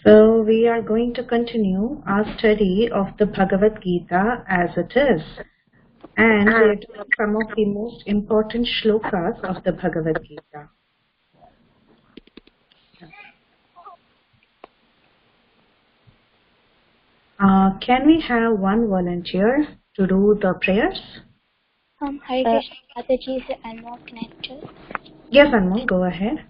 So we are going to continue our study of the Bhagavad Gita as it is. And we are doing some of the most important shlokas of the Bhagavad Gita. Can we have one volunteer to do the prayers? Hare Krishna, Mataji, is Anmol connected? Yes, Anmol, go ahead.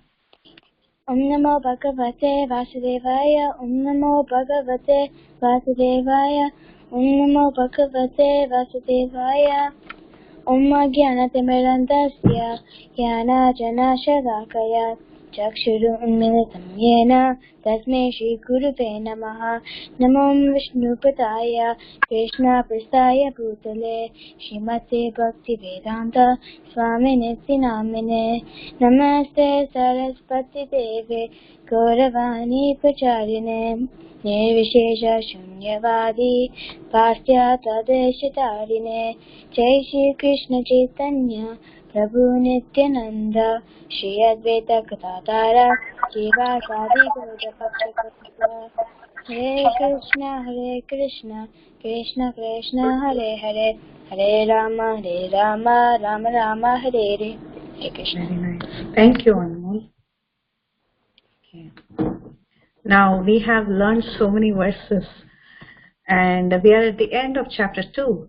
Om Namo Bhagavate Vasudevaya, Om Namo Bhagavate Vasudevaya, Om Namo Bhagavate Vasudevaya, Om Jnanatimirandasya, Jnana Janashadakaya, Chakshuru Unmilitam Yena, Tasmai Shri Gurave Namaha, Namo Vishnupataya, Krishna Prasthaya Bhutale, Srimate Bhakti Vedanta, Swami Nityanamine, Namaste Saraswati Deve, Gauravani Pacharine, Nirvishesha Shunyavadi, Pastyata Deshitarine, Jai Shri Krishna Chaitanya, Prabhu Nityananda, Shri Advaita Gadadhara, Srivasadi Gaurabhakta. Hare Krishna, Krishna Krishna, Hare Hare, Hare Rama, Rama Rama, Hare Hare. Hare Krishna. Very nice. Thank you, Anmol. Okay. Now we have learned so many verses, and we are at the end of chapter 2.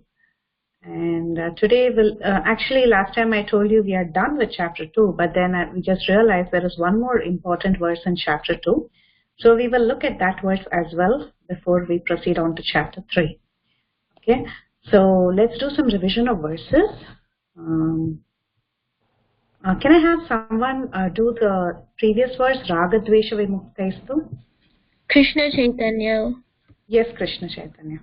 And today we'll actually last time I told you we are done with chapter 2, but then we just realized there is one more important verse in chapter 2. So we will look at that verse as well before we proceed on to chapter 3. Okay, so let's do some revision of verses. Can I have someone do the previous verse, Raga Dvesha Vimuktaistu? Krishna Chaitanya. Yes, Krishna Chaitanya.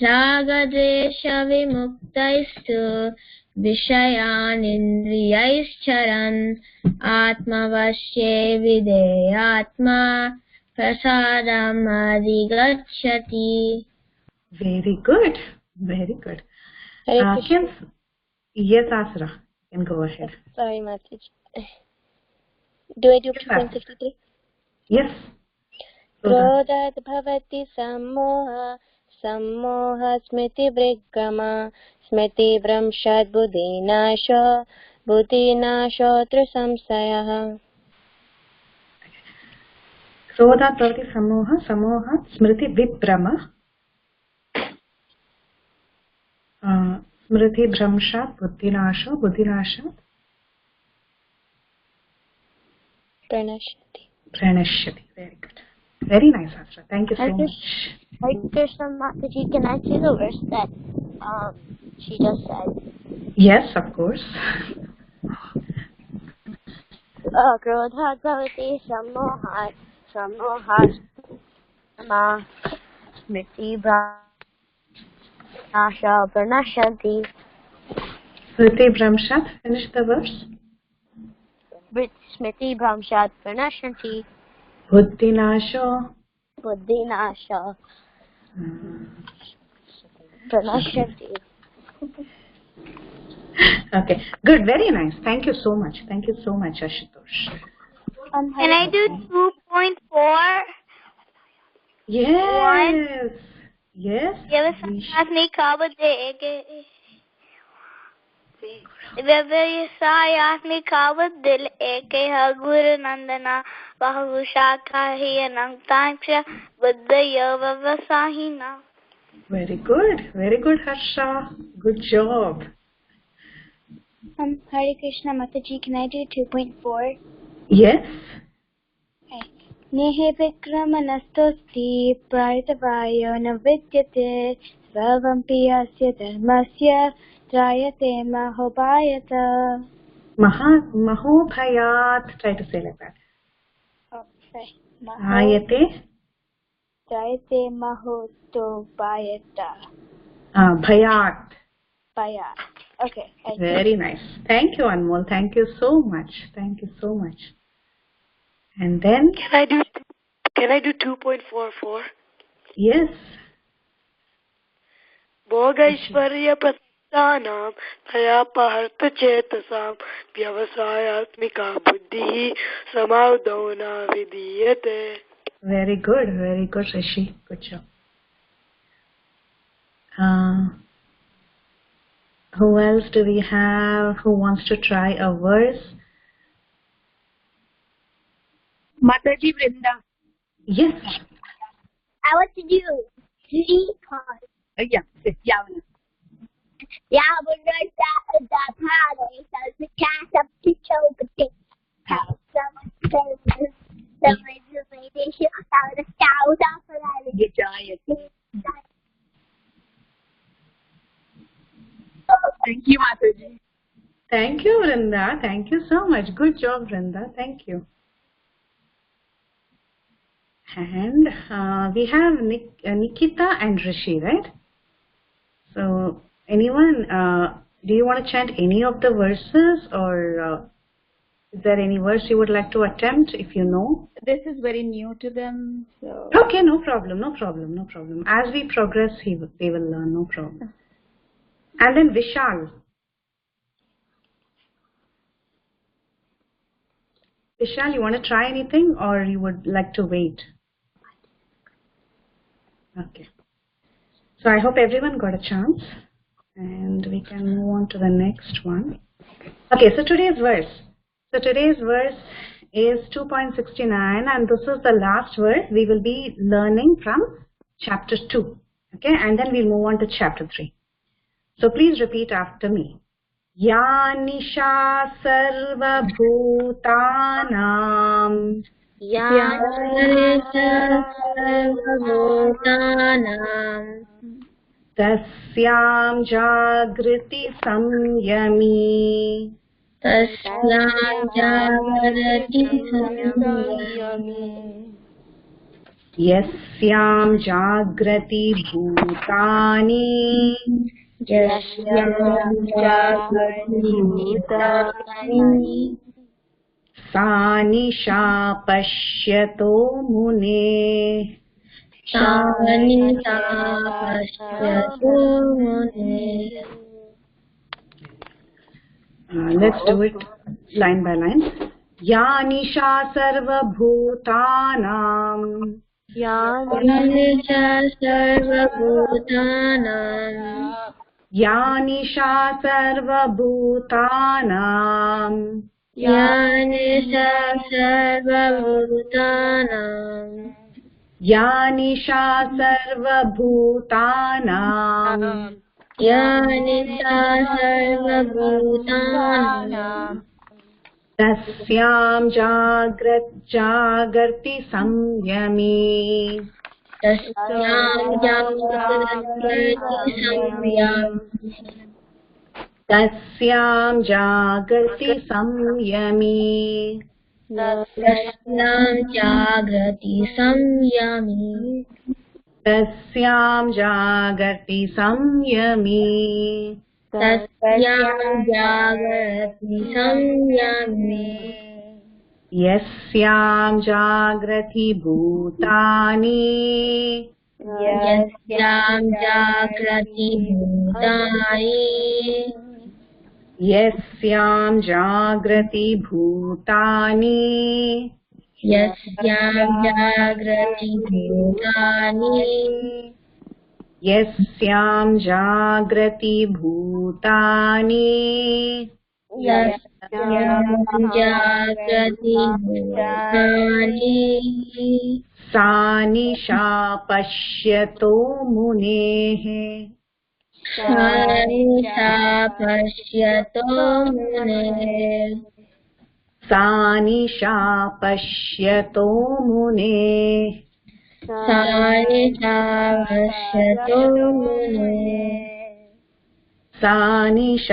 Raga Dvesha Vimuktaistu Vishayanindriyaischaran Atmavasye Videyatma Prasadam Adhigacchati. Very good. Very good. Yes, Asra, you can go ahead. Sorry, Mataji. Do I do 2.53? Yes. Krodhat bhavati sammoha, sammoha smriti vrikrama, smriti bhramshat buddhinasho, buddhinasho trisamsayah. Krodhat bhavati sammoha, sammoha smriti vibrama, smriti bhramshat buddhinasho, buddhinashat Pranashyati. Pranashyati. Very good. Very nice, Asra. Thank you so much. Hare Krishna, Mataji, can I say the verse that she just said? Yes, of course. Krodhat bhavati sammohat, sammohat smriti bhramshat pranashyati. Smriti bhramshat. Finish the verse. Smriti bhramshat pranashyati. Buddhinasho. Buddhinasha pranashyati. Okay, good, very nice. Thank you so much. Thank you so much, Ashutosh. Can I do 2.4? Yes. Yes. Yavasani Kavade Vyavayasayasni Kavad Dil Eke Haguru Nandana Bahushaka Hiyanam Tanksha Buddhaya Vavasahina. Very good, Harsha. Good job. Hare Krishna, Mataji, can I do 2.4? Yes. Okay. Nehe vikramanastosti praritavayo na vidyate svavampi asya dharmasya trayate mahobhayata. Mahobhayat. Try to say like that. Oh, sorry. Ayate. Trayate mahotobhayata. Bhayat. Bhayat. Okay. Very nice. Thank you, Anmol. Thank you so much. Thank you so much. And then Can I do 2.44? Yes. Bhogaishvarya तानां तयापहर्त चेतसां व्यवसायात्मिका बुद्धिः समादौ न विधीयते. Very good, Rishi. Good job. Who else do we have who wants to try a verse? Mataji, Vrinda. Yes. I want to do 3 parts. Yeah. Thank you, Mataji. Thank you, Vrinda. Thank you so much. Good job, Vrinda. Thank you. And we have Nikita and Rishi, right? So, anyone, do you want to chant any of the verses, or is there any verse you would like to attempt if you know? This is very new to them, so. Okay, no problem. As we progress, they will learn, no problem. And then Vishal. Vishal, you want to try anything, or you would like to wait? Okay. So I hope everyone got a chance, and we can move on to the next one. Okay, so today's verse. Is 2.69, and this is the last verse we will be learning from chapter 2. Okay, and then we'll move on to chapter 3. So please repeat after me. Ya nisha sarva bhutanam. Ya nisha sarva bhutanam. Tasyam jagriti samyami. Tasyam jagrati samyami. Yasyam jagrati bhutani. Yasyam jagrati bhutani. Sa nisha pashyato mune. Sanisha pashyato mune. Let's do it line by line. Ya nisha sarva bhutanam. Ya nisha sarva bhutanam. Ya nisha sarva bhutanam. Ya nisha sarva bhutanam. Ya nisha sarva bhutanam. Ya nisha sarva bhutanam. Tasyam jagarti samyami. Tasyam jagrati samyami. Tasyam jagarti samyami. Tasyam jagrati samyami. Tasyam jagarti samyami. Tasyam jagrati samyami. Yasyam jagrati bhutani. Yasyam jagrati bhutani. Yasyam jagrati bhutani. Yasyam jagrati bhutani. Yasyam jagrati bhutani. Yasyam jagrati bhutani. Sa nisha pashyato munehe. Sanisha pashyato mune. Sa nisha pashyato mune. Sanisha pashyato mune. Sa nisha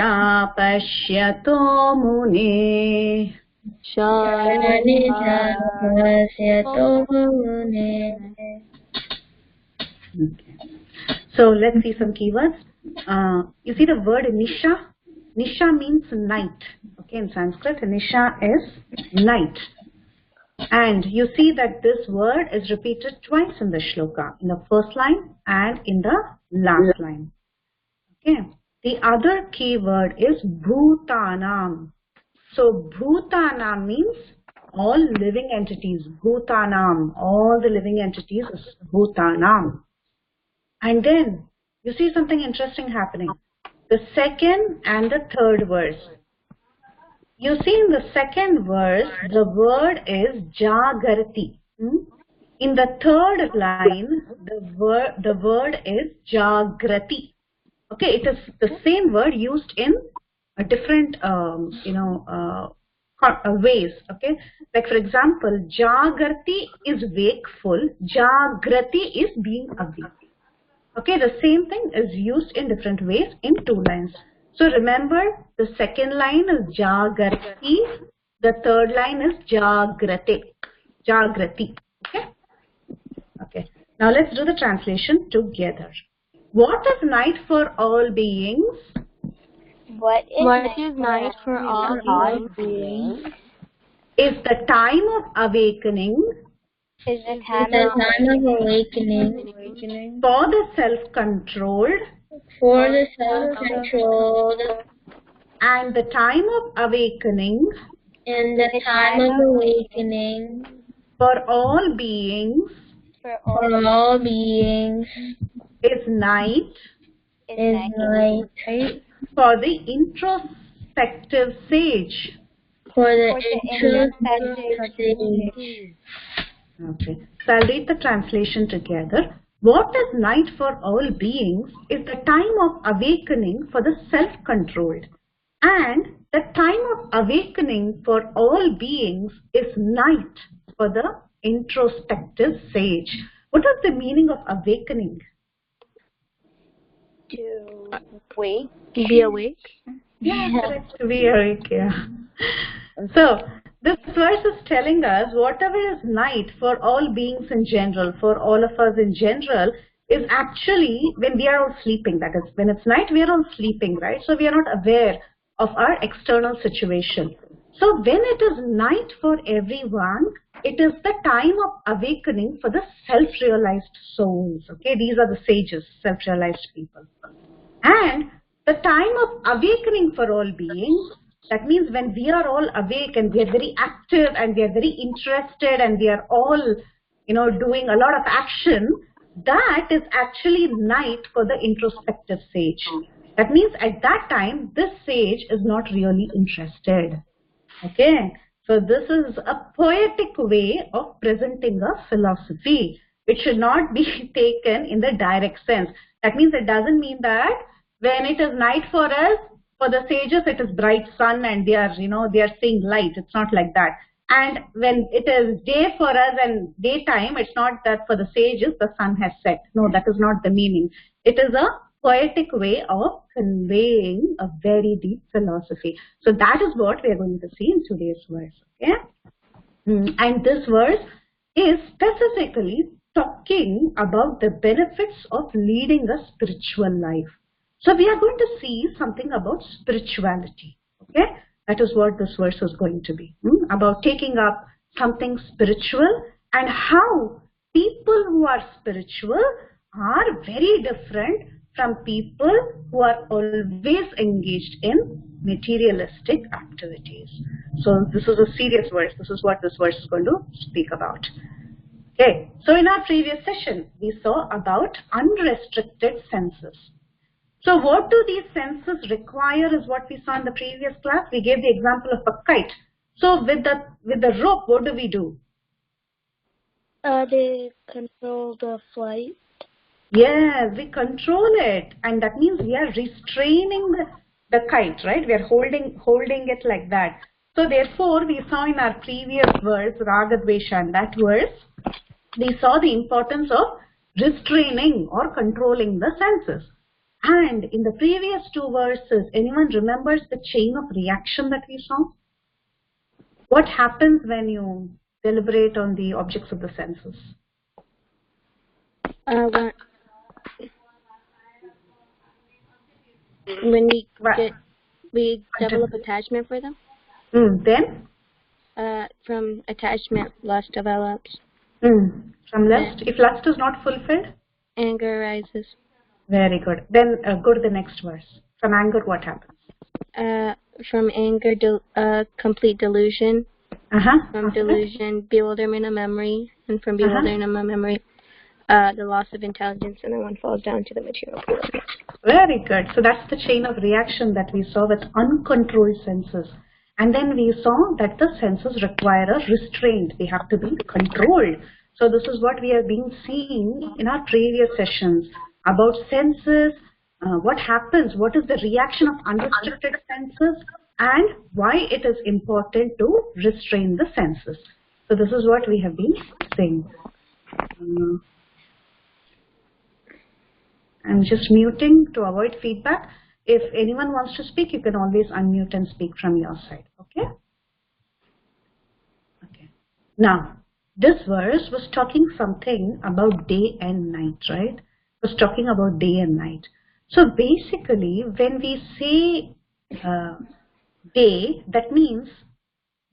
pashyato mune. Sanisha pashyato mune. Okay. So let's see some keywords. You see the word Nisha? Nisha means night. Okay, in Sanskrit, Nisha is night. And you see that this word is repeated twice in the shloka, in the first line and in the last line. Okay. the other key word is bhutanam. So bhutanam means all living entities. Bhutanam, all the living entities is bhutanam. And then you see something interesting happening. The second and the third verse. You see in the second verse, the word is jagarati. In the third line, the word is jagrati. Okay, it is the same word used in a different, ways. Okay, like for example, jagarti is wakeful, jagrati is being awake. Okay, the same thing is used in different ways in two lines. So remember, the second line is jagarti, the third line is jagrati. Jagrati. Okay. Okay. Now let's do the translation together. What is night for all beings? What is night for all beings? Is the time of awakening is the time The of time of awakening for the self-controlled for the self-controlled and the time of awakening and the time of awakening for all beings for for all beings is night is night for the introspective sage. for the introspective stage. Okay. So I'll read the translation together. What is night for all beings is the time of awakening for the self-controlled. And the time of awakening for all beings is night for the introspective sage. What is the meaning of awakening? to wake. Be awake. Yeah, correct. To be awake, yeah. So, this verse is telling us whatever is night for all beings in general, for all of us in general, is actually when we are all sleeping. That is, when it's night, we are all sleeping, right? So, we are not aware of our external situation. So, when it is night for everyone, it is the time of awakening for the self-realized souls. Okay, these are the sages, self-realized people. And the time of awakening for all beings, that means when we are all awake and we are very active and we are very interested and we are all, doing a lot of action, that is actually night for the introspective sage. That means at that time, this sage is not really interested. Okay, so this is a poetic way of presenting a philosophy. It should not be taken in the direct sense. That means it doesn't mean that when it is night for us, for the sages, it is bright sun and they are, they are seeing light. It's not like that. And when it is day for us and daytime, it's not that for the sages, the sun has set. No, that is not the meaning. It is a poetic way of conveying a very deep philosophy. So that is what we are going to see in today's verse. Okay? And this verse is specifically talking about the benefits of leading a spiritual life. So we are going to see something about spirituality. Okay? That is what this verse is going to be. About taking up something spiritual and how people who are spiritual are very different from people who are always engaged in materialistic activities. So this is a serious verse. This is what this verse is going to speak about. Okay, so in our previous session, we saw about unrestricted senses. So what do these senses require is what we saw in the previous class. We gave the example of a kite. So with the rope, what do we do? They control the flight. Yes, we control it, and that means we are restraining the kite, right? We are holding it like that. So therefore, we saw in our previous verse, Ragadvesha, and that verse, we saw the importance of restraining or controlling the senses. And in the previous two verses, anyone remembers the chain of reaction that we saw? What happens when you deliberate on the objects of the senses? When we develop attachment for them. Then? From attachment, lust develops. From lust. If lust is not fulfilled? Anger arises. Very good. Then go to the next verse. From anger, what happens? From anger, complete delusion. From delusion, bewilderment of memory, and from bewilderment of memory, the loss of intelligence, and then one falls down to the material plane. Very good. So that's the chain of reaction that we saw with uncontrolled senses. And then we saw that the senses require a restraint. They have to be controlled. So this is what we have been seeing in our previous sessions about senses, what happens, what is the reaction of unrestricted senses, and why it is important to restrain the senses. So this is what we have been saying. I'm just muting to avoid feedback. If anyone wants to speak, you can always unmute and speak from your side. Okay? Okay. Now, this verse was talking something about day and night, right? It was talking about day and night. So basically, when we say day, that means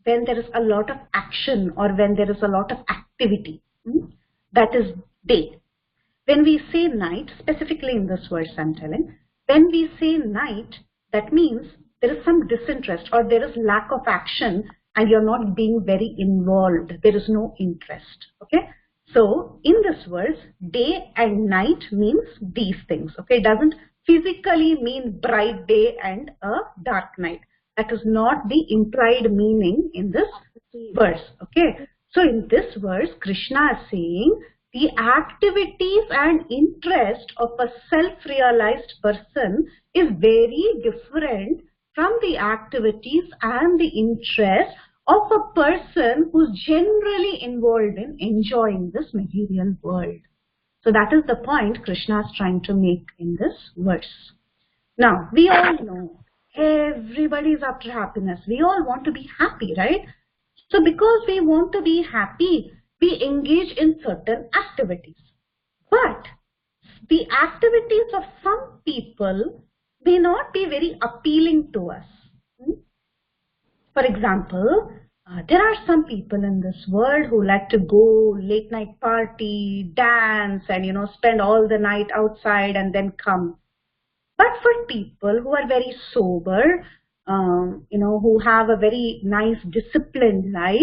when there is a lot of action or when there is a lot of activity. That is day. When we say night, specifically in this verse I'm telling, when we say night, that means there is some disinterest or there is lack of action and you're not being very involved. There is no interest. Okay. So in this verse, day and night means these things. Okay. It doesn't physically mean bright day and a dark night. That is not the implied meaning in this verse. Okay. So in this verse, Krishna is saying the activities and interest of a self-realized person is very different from the activities and the interest of a person who's generally involved in enjoying this material world. So that is the point Krishna is trying to make in this verse. Now, we all know everybody is after happiness. We all want to be happy, right? So because we want to be happy, we engage in certain activities. But the activities of some people may not be very appealing to us. For example, there are some people in this world who like to go late night party, dance, and spend all the night outside and then come. But for people who are very sober, who have a very nice disciplined life,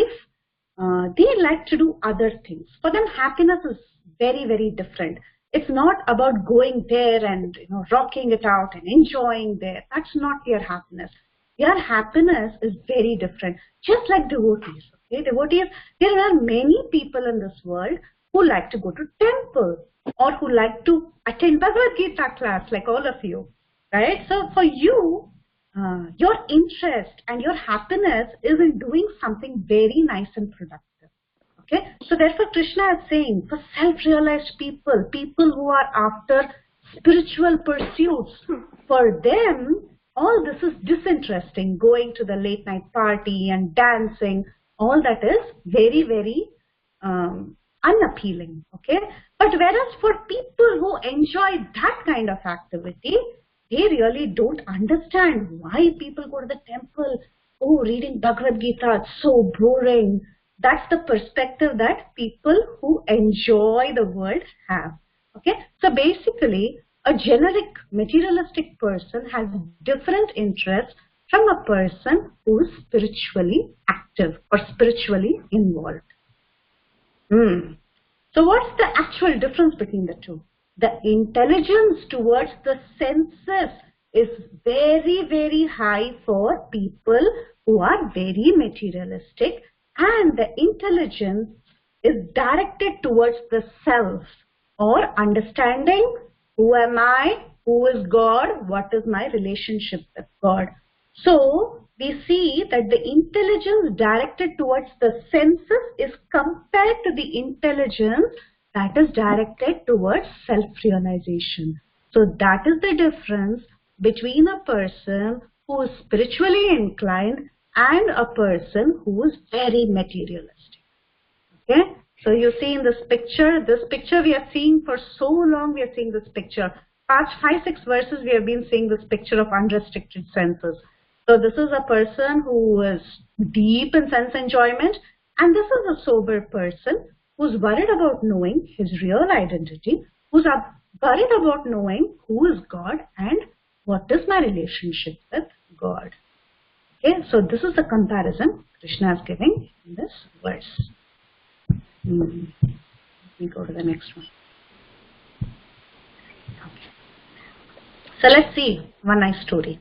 they like to do other things. For them, happiness is very, very different. It's not about going there and rocking it out and enjoying there. That's not their happiness. Their happiness is very different. Just like devotees. Okay, devotees. There are many people in this world who like to go to temple or who like to attend Bhagavad Gita class, like all of you, right? So for you, your interest and your happiness is in doing something very nice and productive. Okay, so therefore Krishna is saying for self-realized people, people who are after spiritual pursuits, for them all this is disinteresting. Going to the late night party and dancing, all that is very, very unappealing. Okay, but whereas for people who enjoy that kind of activity, they really don't understand why people go to the temple. Oh, reading Bhagavad Gita, it's so boring. That's the perspective that people who enjoy the world have. Okay, so basically, a generic materialistic person has different interests from a person who is spiritually active or spiritually involved. So what's the actual difference between the two? The intelligence towards the senses is very, very high for people who are very materialistic, and the intelligence is directed towards the self or understanding who am I, who is God, what is my relationship with God. So we see that the intelligence directed towards the senses is compared to the intelligence that is directed towards self-realization. So that is the difference between a person who is spiritually inclined and a person who is very materialistic. Okay? So you see in this picture we are seeing for so long, we are seeing this picture. Past 5-6 verses we have been seeing this picture of unrestricted senses. So this is a person who is deep in sense enjoyment, and this is a sober person who's worried about knowing his real identity, who's worried about knowing who is God and what is my relationship with God? Okay, so this is the comparison Krishna is giving in this verse. Let me go to the next one. Okay. So let's see one nice story.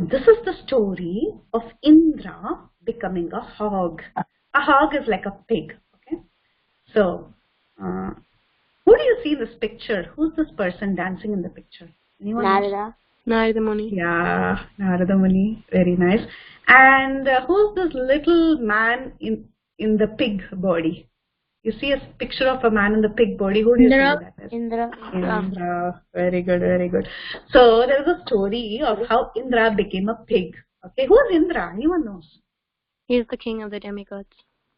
This is the story of Indra becoming a hog. A hog is like a pig. Okay, so who do you see in this picture? Who's this person dancing in the picture? Anyone? Narada Muni. Yeah, Narada Muni. Very nice. And who's this little man in the pig body? You see a picture of a man in the pig body. Who do you think that is? Indra. Very good, very good. So there is a story of how Indra became a pig. Okay, who is Indra? Anyone knows? He is the king of the demigods.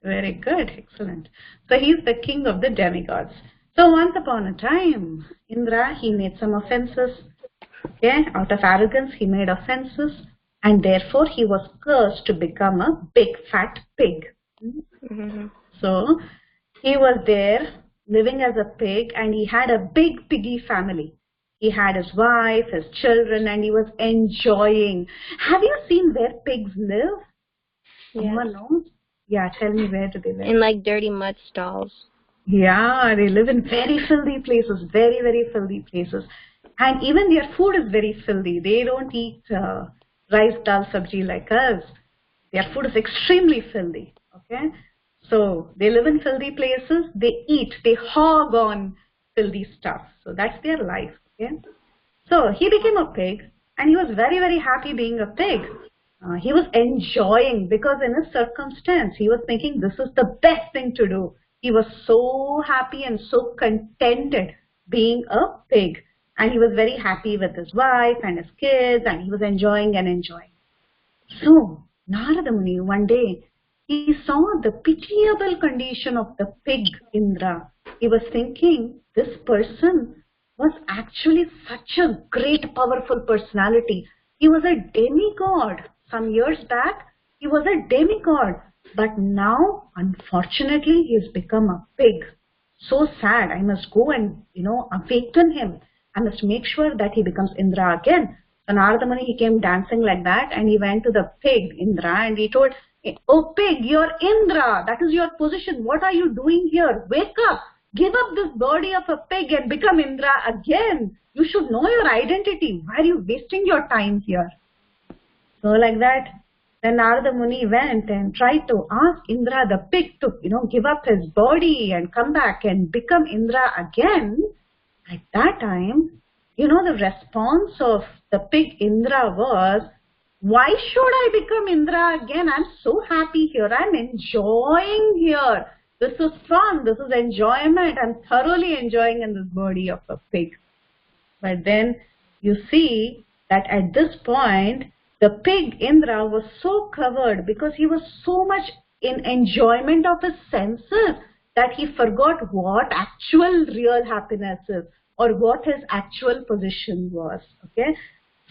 Very good, excellent. So he is the king of the demigods. So once upon a time, Indra, he made some offenses. Okay, out of arrogance, he made offenses, and therefore he was cursed to become a big fat pig. So he was there living as a pig, and he had a big piggy family. He had his wife, his children, and he was enjoying. Have you seen where pigs live? Anyone knows? Yeah, tell me, where do they live? In like dirty mud stalls. Yeah, they live in very filthy places, very, very filthy places. And even their food is very filthy. They don't eat rice, dal, sabji like us. Their food is extremely filthy. Okay, so they live in filthy places. They eat, they hog on filthy stuff. So that's their life. Okay, so he became a pig, and he was very, very happy being a pig. He was enjoying, because in his circumstance, he was thinking this is the best thing to do. He was so happy and so contented being a pig. And he was very happy with his wife and his kids, and he was enjoying and enjoying. So, Narada Muni, one day, he saw the pitiable condition of the pig Indra. He was thinking, this person was actually such a great, powerful personality. He was a demigod. Some years back, he was a demigod. But now, unfortunately, he has become a pig. So sad. I must go and, awaken him. I must make sure that he becomes Indra again. So Narada Muni, he came dancing like that, and he went to the pig Indra, and he told, oh pig, you're Indra. That is your position. What are you doing here? Wake up. Give up this body of a pig and become Indra again. You should know your identity. Why are you wasting your time here? So like that, then Narada Muni went and tried to ask Indra the pig to, give up his body and come back and become Indra again. At that time, the response of the pig Indra was, why should I become Indra again? I'm so happy here. I'm enjoying here. This is fun. This is enjoyment. I'm thoroughly enjoying in this body of a pig. But then you see that at this point, the pig Indra was so covered because he was so much in enjoyment of his senses that he forgot what actual real happiness is, or what his actual position was. Okay,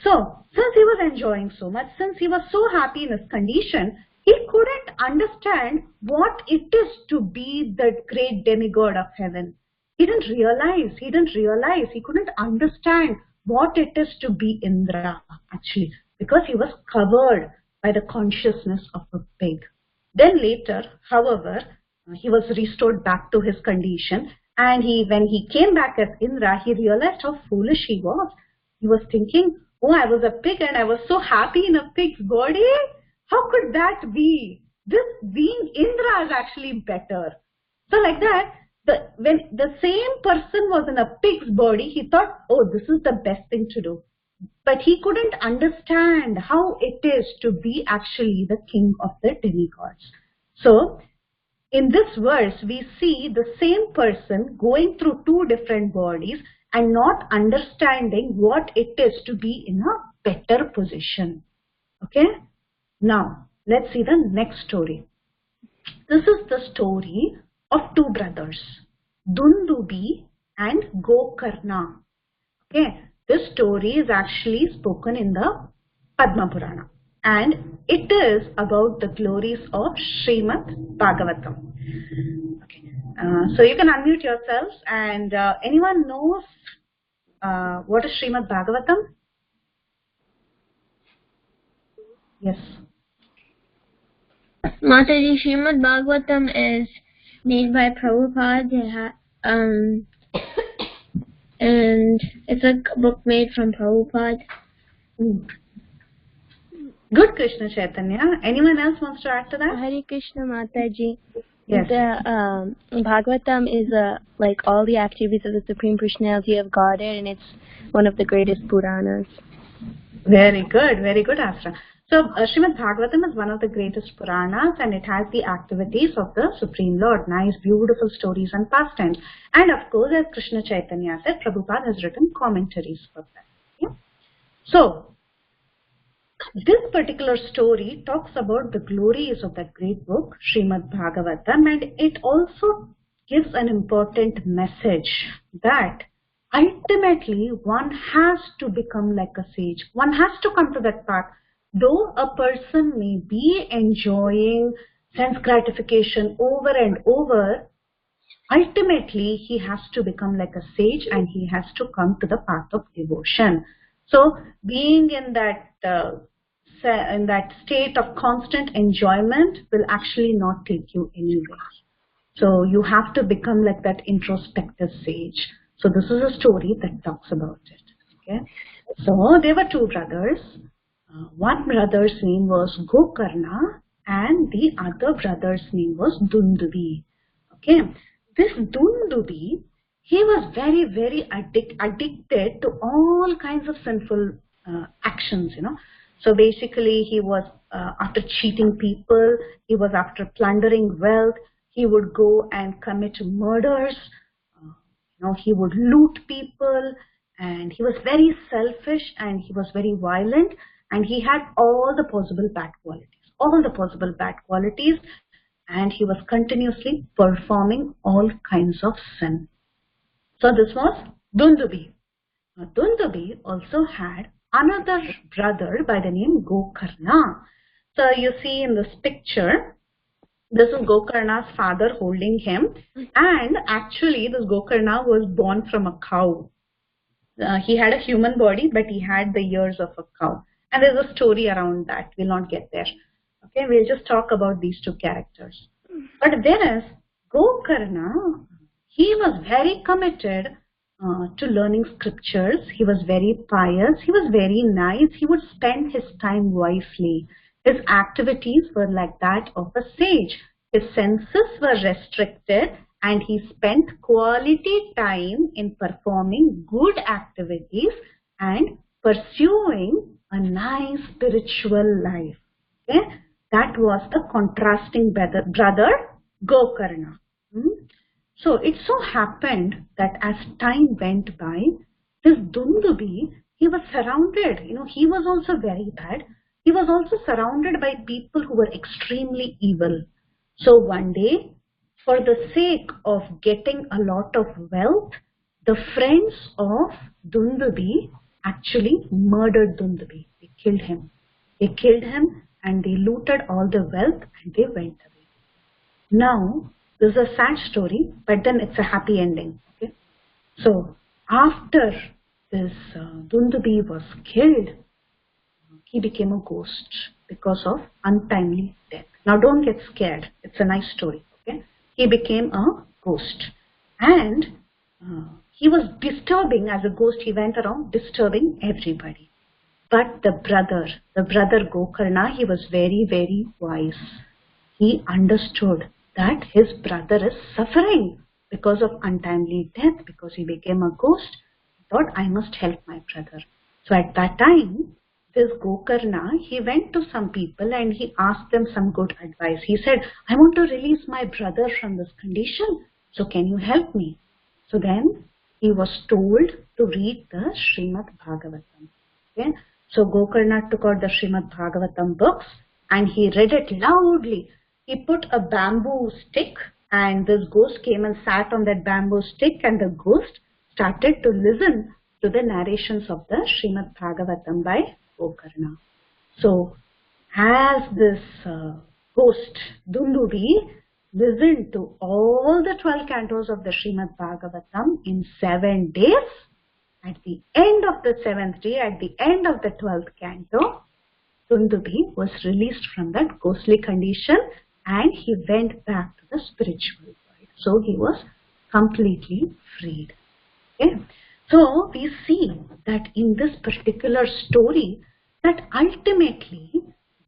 so since he was enjoying so much, since he was so happy in his condition, he couldn't understand what it is to be the great demigod of heaven. He couldn't realize, he couldn't understand what it is to be Indra actually, because he was covered by the consciousness of a pig. Then later, however, he was restored back to his condition, and when he came back as Indra, he realized how foolish he was. He was thinking, oh, I was a pig and I was so happy in a pig's body. How could that be? This being Indra is actually better. So like that, when the same person was in a pig's body, he thought, oh, this is the best thing to do. But he couldn't understand how it is to be actually the king of the demigods. So, in this verse, we see the same person going through two different bodies and not understanding what it is to be in a better position. Okay? Now, let's see the next story. This is the story of two brothers, Dundubi and Gokarna. Okay? This story is actually spoken in the Padma Purana, and it is about the glories of Srimad Bhagavatam. Okay. So you can unmute yourselves, and anyone knows what is Srimad Bhagavatam? Yes. Mataji, Srimad Bhagavatam is made by Prabhupada. And it's a book made from Prabhupada. Good, Krishna Chaitanya. Anyone else wants to add to that? Hare Krishna, Mataji. Yes. The Bhagavatam is like all the activities of the Supreme Personality of Godhead, and it's one of the greatest Puranas. Very good, Astra. So, Srimad Bhagavatam is one of the greatest Puranas, and it has the activities of the Supreme Lord. Nice, beautiful stories and pastimes. And of course, as Krishna Chaitanya said, Prabhupada has written commentaries for that. Okay? So, this particular story talks about the glories of that great book, Srimad Bhagavatam, and it also gives an important message that ultimately one has to become like a sage. One has to come to that path. Though a person may be enjoying sense gratification over and over, ultimately he has to become like a sage and he has to come to the path of devotion. So being in that state of constant enjoyment will actually not take you anywhere. So you have to become like that introspective sage. So this is a story that talks about it. Okay. So there were two brothers. One brother's name was Gokarna and the other brother's name was Dundubi. Okay. This Dundubi, he was very, very addicted to all kinds of sinful actions, you know. So basically he was after cheating people, he was after plundering wealth, he would go and commit murders, he would loot people, and he was very selfish and he was very violent, and he had all the possible bad qualities, and he was continuously performing all kinds of sin. So this was Dundubi. Now, Dundubi also had another brother by the name Gokarna. So you see in this picture, this is Gokarna's father holding him, and actually this Gokarna was born from a cow. He had a human body, but he had the ears of a cow. And there's a story around that. We'll not get there. Okay, we'll just talk about these two characters. But whereas Gokarna, he was very committed to learning scriptures. He was very pious. He was very nice. He would spend his time wisely. His activities were like that of a sage. His senses were restricted and he spent quality time in performing good activities and pursuing a nice spiritual life. Okay? That was the contrasting brother Gokarna. So it so happened that as time went by, this Dundubi, he was surrounded, he was also very bad. He was also surrounded by people who were extremely evil. So one day, for the sake of getting a lot of wealth, the friends of Dundubi actually murdered Dundubi. They killed him. And they looted all the wealth and they went away. Now, this is a sad story, but then it's a happy ending. Okay? So, after this Dundubi was killed, he became a ghost because of untimely death. Now, don't get scared. It's a nice story. Okay? He became a ghost. And he was disturbing, as a ghost, he went around disturbing everybody. But the brother Gokarna, he was very, very wise. He understood that his brother is suffering because of untimely death, because he became a ghost. He thought, I must help my brother. So at that time, this Gokarna, he went to some people and he asked them some good advice. He said, I want to release my brother from this condition. So can you help me? So then he was told to read the Srimad Bhagavatam. Okay? So Gokarna took out the Srimad Bhagavatam books and he read it loudly. He put a bamboo stick and this ghost came and sat on that bamboo stick, and the ghost started to listen to the narrations of the Srimad Bhagavatam by Gokarna. So as this ghost Dundubi listened to all the 12 cantos of the Srimad Bhagavatam in 7 days, at the end of the 7th day, at the end of the 12th canto, Dundubi was released from that ghostly condition and he went back to the spiritual world. So he was completely freed. Okay? So we see that in this particular story that ultimately,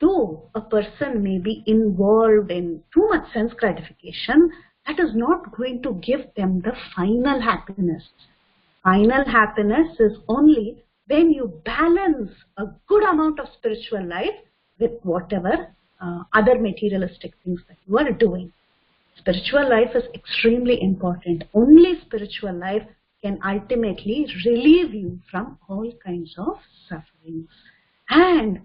though a person may be involved in too much sense gratification, that is not going to give them the final happiness. Final happiness is only when you balance a good amount of spiritual life with whatever other materialistic things that you are doing. Spiritual life is extremely important. Only spiritual life can ultimately relieve you from all kinds of sufferings. And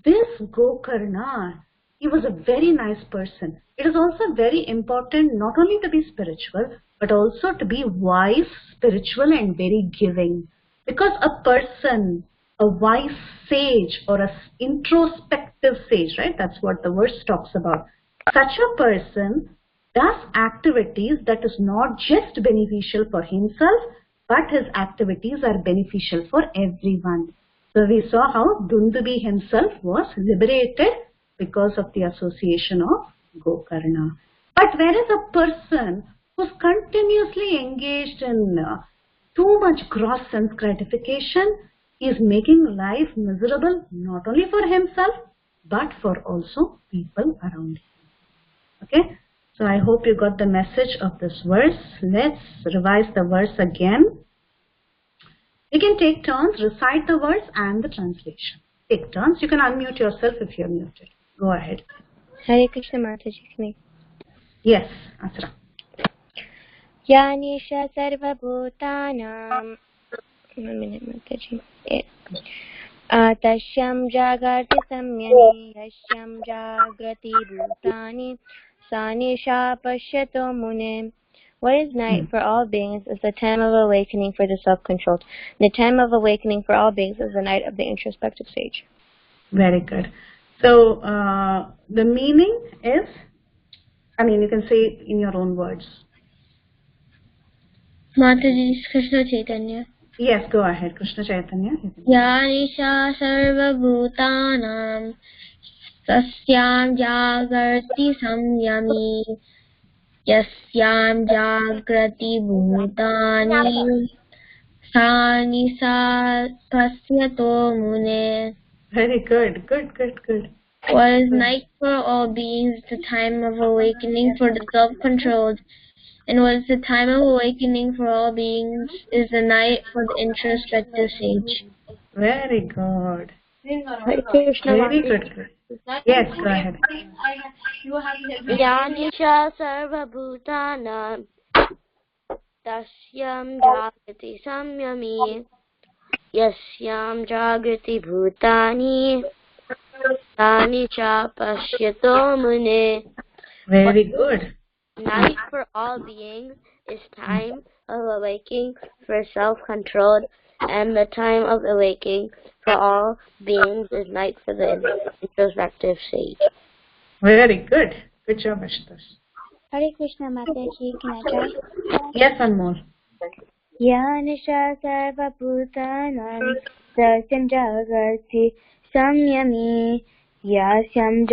this Gokarna, he was a very nice person. It is also very important not only to be spiritual, but also to be wise, spiritual and very giving. Because a person, a wise sage or an introspective sage, right? That's what the verse talks about. Such a person does activities that is not just beneficial for himself, but his activities are beneficial for everyone. So we saw how Dundubi himself was liberated because of the association of Gokarna. But whereas a person who's continuously engaged in too much gross sense gratification, he is making life miserable not only for himself, but for also people around him. Okay? So I hope you got the message of this verse. Let's revise the verse again. You can take turns, recite the verse and the translation. Take turns. You can unmute yourself if you're muted. Go ahead. Hare Krishna Mataji. Yes, Asra. Yanisha sarva bhutanam. 1 minute, Mataji. Tashyam jagarti samyani yasyam jagrati bhutani sanisha pashyato mune. What is night for all beings is the time of awakening for the self-controlled. The time of awakening for all beings is the night of the introspective sage. Very good. So the meaning is, you can say it in your own words. Mataji, Krishna Chaitanya. Yes, go ahead, Krishna Chaitanya. Yanisha sarva bhutanam sasyam jagarti samyami yasyam jagrati bhutani sanisa pasyato mune. Very good. Good. What is night for all beings, the time of awakening for the self-controlled. And what is the time of awakening for all beings is the night for the introspective sage. Very good. Very good. Yes, go ahead. Yanisha sarva bhutana tasyam jagrati samyami yasyam jagrati bhutani sanisha pashyato mune. Very good. Night for all beings is time of awakening for self-controlled, and the time of awakening for all beings is night for the introspective sage. Very good. Good job, Ashutosh. Hare Krishna Mataji, can I try? Yes, one more. Yanisha sarva bhutanam sasyam jagarti samyami yasyam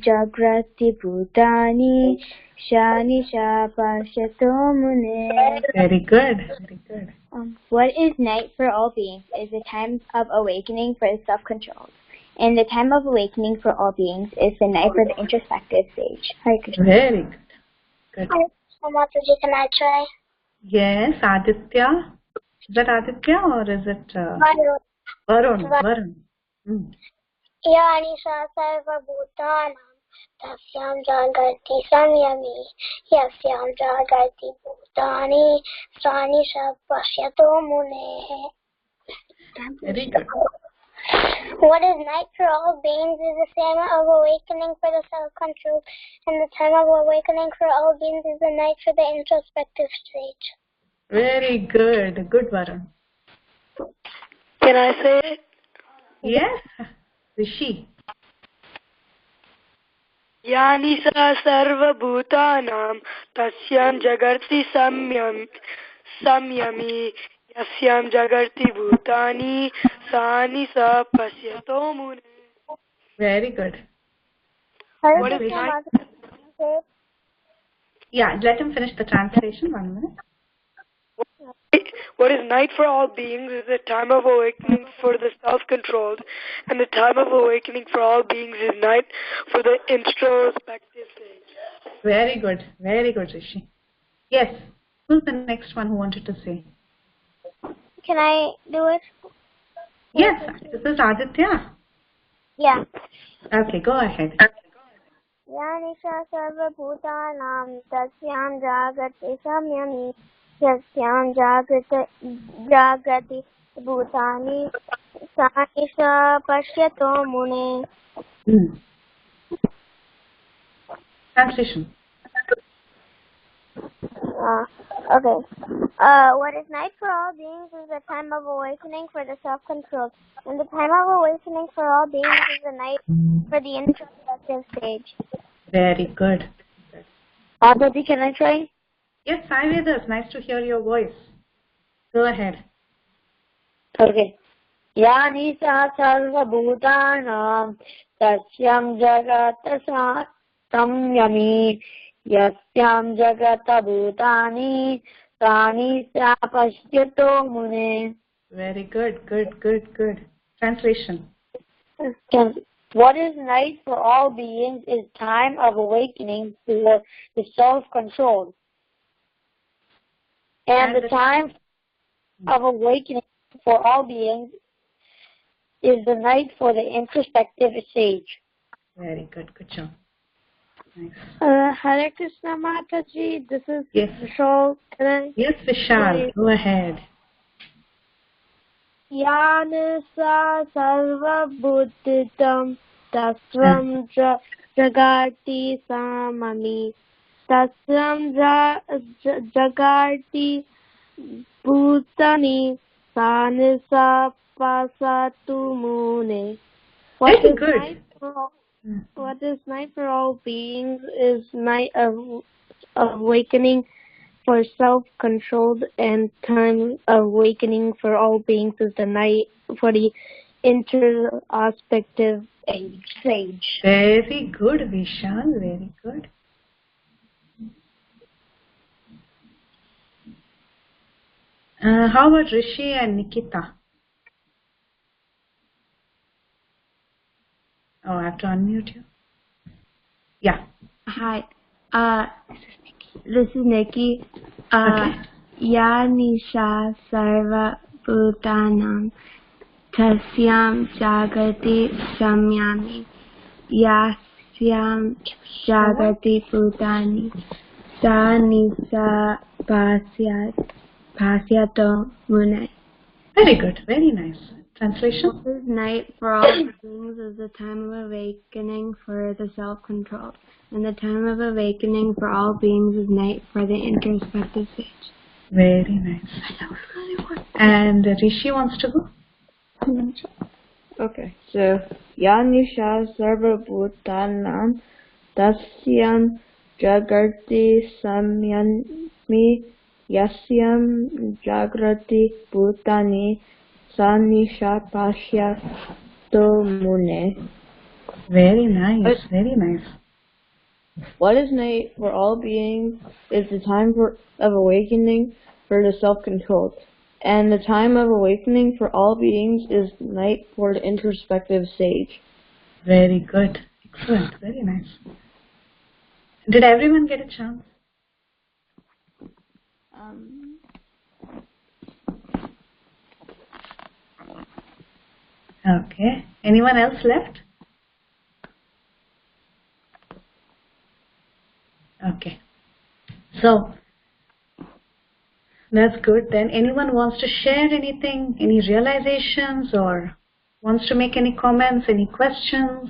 jagrati bhutani shanisha pasyato mune. Very good. What is night for all beings is the time of awakening for the self-controlled. And the time of awakening for all beings is the night for the introspective stage. Hare Krishna. Very good. Mataji, can I try? Yes, Aditya. Is that Aditya or is it Varun? Yanisha sarva bhutanam tasyam jagarti samyami yasyam jagarti bhutani sanisha pasyato mune. Very good. What is night for all beings is the time of awakening for the self-control, and the time of awakening for all beings is the night for the introspective stage. Very good. Good, Varun. Can I say it? Yes, Rishi. Yanisa sarva bhutanam tasyam jagarti samyami Yasyam jagarti bhutani sani sa pasyato mune. Very good. What is night? Yeah, let him finish the translation. 1 minute. What is night for all beings is the time of awakening for the self-controlled, and the time of awakening for all beings is night for the introspective stage. Very good, Rishi. Yes, who's the next one who wanted to say? Can I do it? Yes, this is Aditya. Yeah. Okay, go ahead. Yanisha sarva bhutanam tasyam jagati samyami yasyam jagati bhutani sanisha pashyato mune. Translation. Okay. What is night for all beings is the time of awakening for the self-control, and the time of awakening for all beings is the night for the introspective stage. Very good. Mataji, can I try? Yes, Sai Vedas, nice to hear your voice. Go ahead. Okay. Yani sa sarva bhutanam tasyam jagata samyami yasyam jagata bhutani tani sa pashyato mune. Very good. Translation. What is night for all beings is time of awakening for the self-controlled. And the time of awakening for all beings is the night for the introspective stage. Very good. Good job. Nice. Hare Krishna Mataji, this is Vishal. Yes, Vishal, go ahead. Yanasa sarva buddhitam tasvam jagati samami tasvam jagati bhutani sanisa pasatu mune. What is night for all beings is night of awakening for self-controlled, and time of awakening for all beings is the night for the introspective stage. Very good, Vishal. Very good. How about Rishi and Nikita? Oh, I have to unmute you. Yeah. Hi. This is Nikki. Okay. Ya nisha sarva bhutanam tasyam jagati samyami yasyam jagati bhutani sa nisa pasyato mune. Very good. Very nice. Translation? This night for all beings is the time of awakening for the self-controlled, and the time of awakening for all beings is night for the introspective stage. Very nice. And Rishi wants to go? Okay, so Yanisha Sarva Bhutanam Tasyam Jagarti Samyami Yasyam Jagrati Bhutani Sanisha Pashyato Mune. Very nice. Very nice. What is night for all beings is the time of awakening for the self-controlled, and the time of awakening for all beings is night for the introspective stage. Very good. Excellent. Very nice. Did everyone get a chance? Okay. Anyone else left? Okay. So, that's good. Then anyone wants to share anything, any realizations, or wants to make any comments, any questions?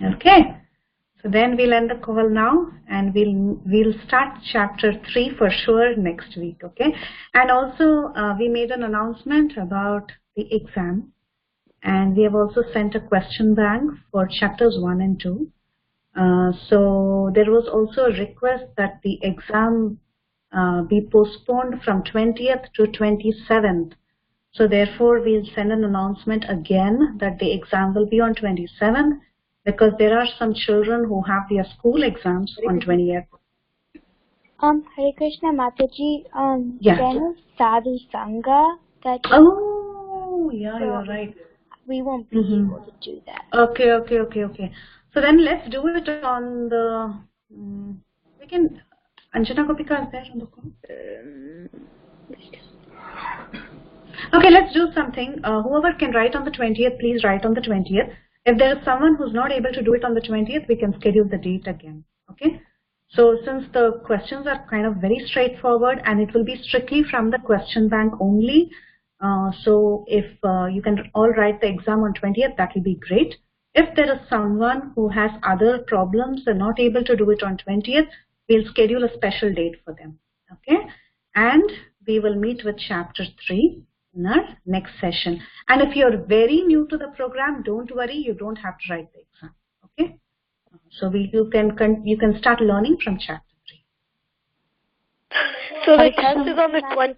Okay. So then we'll end the call now, and we'll start chapter 3 for sure next week. Okay. And also we made an announcement about the exam, and we have also sent a question bank for chapters 1 and 2. So there was also a request that the exam be postponed from 20th to 27th. So therefore, we'll send an announcement again that the exam will be on 27th, because there are some children who have their school exams on 20th. Hare Krishna, Mataji. Yeah. Then Sadhu Sangha. Oh, yeah, you're right. We won't be able to do that. Okay. So then let's do it on the. We can. Anjana Gopika is there on the call. Okay, let's do something. Whoever can write on the 20th, please write on the 20th. If there is someone who's not able to do it on the 20th, we can schedule the date again. Okay. So since the questions are kind of very straightforward and it will be strictly from the question bank only, so if you can all write the exam on 20th, that will be great. If there is someone who has other problems and not able to do it on 20th, we'll schedule a special date for them. Okay. And we will meet with chapter 3 in our next session. And if you're very new to the program, don't worry, you don't have to write the exam. Okay. So you can start learning from chapter 3. So the test is on the 20th.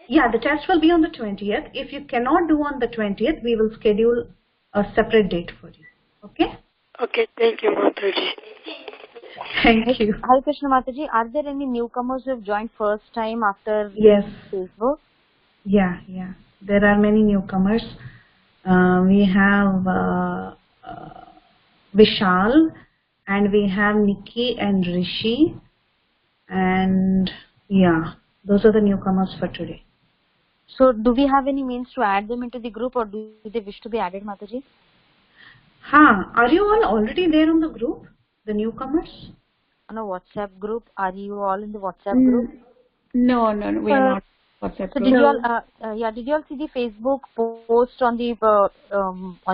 Yeah, the test will be on the 20th. If you cannot do on the 20th, we will schedule a separate date for you. Okay? Okay, thank you, Mataji. Thank you. Hare Krishna, Mataji. Are there any newcomers who have joined first time after Facebook? Yeah. There are many newcomers. We have Vishal, and we have Nikki and Rishi, and yeah, those are the newcomers for today. So do we have any means to add them into the group, or do they wish to be added, Mataji? Are you all already there on the group, the newcomers? On a WhatsApp group? Are you all in the WhatsApp group? No, we are not WhatsApp so group. did you all, did you all see the Facebook post on the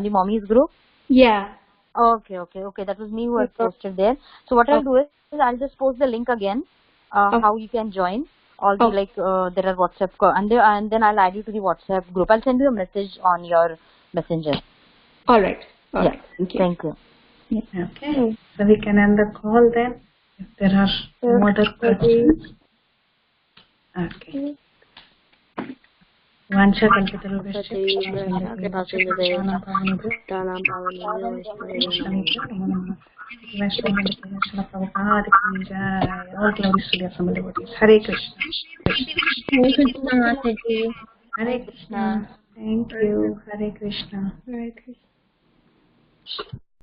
mommy's group? Yeah. Okay. That was me who had posted there. So what I'll do is I'll just post the link again, how you can join. All the there are WhatsApp and then I'll add you to the WhatsApp group. I'll send you a message on your messenger. All right. Yeah. Thank you. Yeah. Okay. So we can end the call then. If there are no other questions. Okay. Vancha kalpatarubhascha Hare Krishna. Hare Krishna, Mataji. Hare Krishna. Thank you. Hare Krishna. Hare Krishna.